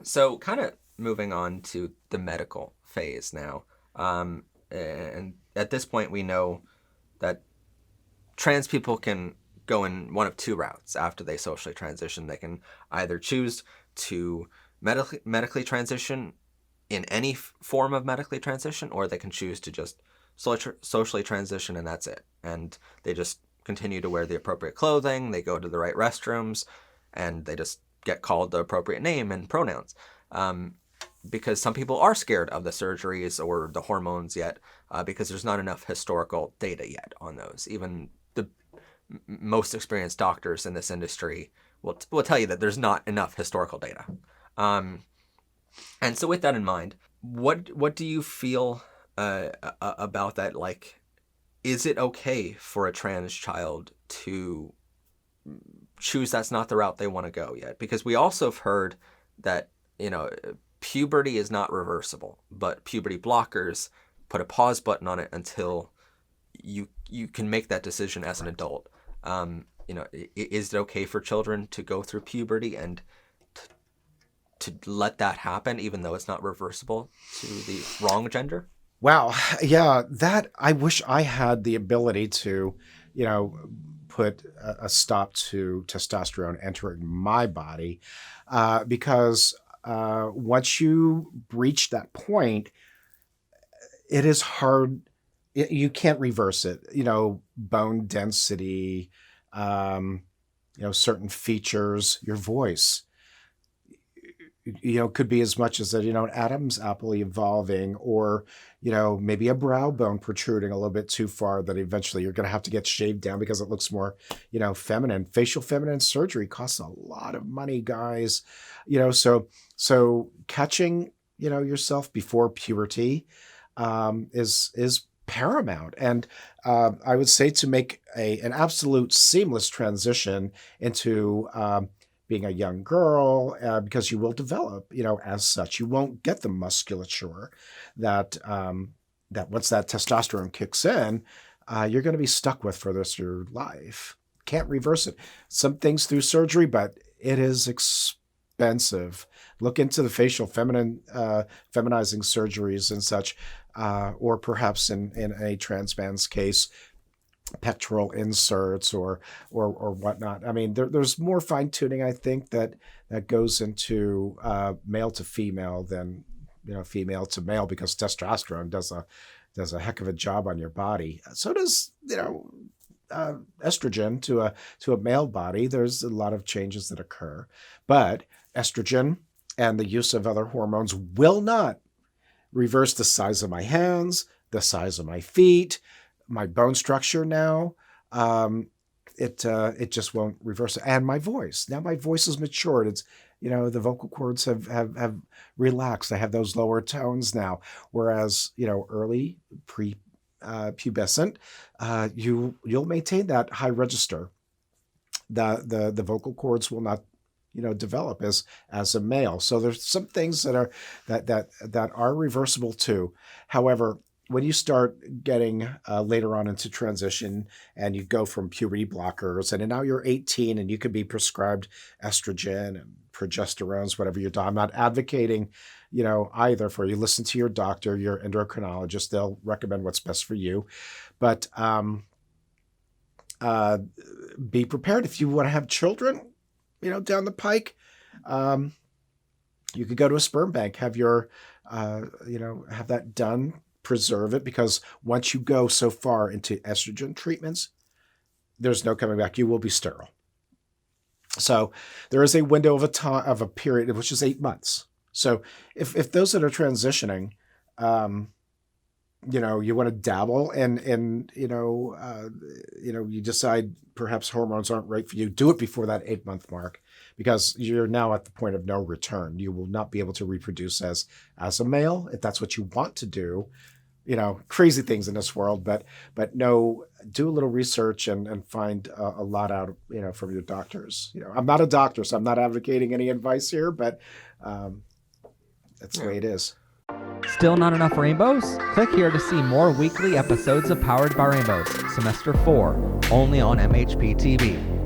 So kind of moving on to the medical phase now. And at this point, we know that trans people can go in one of two routes after they socially transition. They can either choose to medically transition in any form of medically transition, or they can choose to just socially transition and that's it. And they just continue to wear the appropriate clothing, they go to the right restrooms, and they just get called the appropriate name and pronouns. Because some people are scared of the surgeries or the hormones yet, because there's not enough historical data yet on those. Even the most experienced doctors in this industry will tell you that there's not enough historical data. And so with that in mind, what do you feel about that? Like, is it okay for a trans child to choose that's not the route they want to go yet? Because we also have heard that, puberty is not reversible, but puberty blockers put a pause button on it until you can make that decision as an adult. Is it okay for children to go through puberty and to let that happen, even though it's not reversible to the wrong gender? Wow. Yeah, that I wish I had the ability to, put a stop to testosterone entering my body, because once you reach that point, it is hard. You can't reverse it. Bone density, certain features, your voice. Could be as much as that, an Adam's apple evolving, or, maybe a brow bone protruding a little bit too far that eventually you're going to have to get shaved down because it looks more, feminine. Facial feminine surgery costs a lot of money, guys. So catching, yourself before puberty is paramount. And I would say to make an absolute seamless transition into being a young girl, because you will develop, as such. You won't get the musculature that once that testosterone kicks in, you're going to be stuck with for the rest of your life. Can't reverse it. Some things through surgery, but it is expensive. Look into the facial feminizing surgeries and such, or perhaps in a trans man's case, pectoral inserts or whatnot. I mean, there's more fine tuning, I think, that goes into male to female than female to male, because testosterone does a heck of a job on your body. So does estrogen to a male body. There's a lot of changes that occur, but estrogen and the use of other hormones will not reverse the size of my hands, the size of my feet, my bone structure now. It just won't reverse it. And my voice. Now my voice is matured. It's, the vocal cords have relaxed. I have those lower tones now. Whereas, early pubescent, you'll maintain that high register. The vocal cords will not, develop as a male. So there's some things that are reversible too. However, when you start getting later on into transition and you go from puberty blockers, and now you're 18 and you could be prescribed estrogen and progesterones, whatever you're doing. I'm not advocating, either for you. Listen to your doctor, your endocrinologist. They'll recommend what's best for you. But be prepared if you want to have children, down the pike. You could go to a sperm bank, have your, have that done. Preserve it, because once you go so far into estrogen treatments, there's no coming back. You will be sterile. So there is a window of a period, which is 8 months. So if those that are transitioning, you want to dabble and you decide perhaps hormones aren't right for you, do it before that 8-month mark, because you're now at the point of no return. You will not be able to reproduce as a male if that's what you want to do. Crazy things in this world, but no, do a little research and find a lot out, from your doctors. I'm not a doctor, so I'm not advocating any advice here, but that's the way it is. Still not enough rainbows? Click here to see more weekly episodes of Powered by Rainbows, Semester 4, only on MHP TV.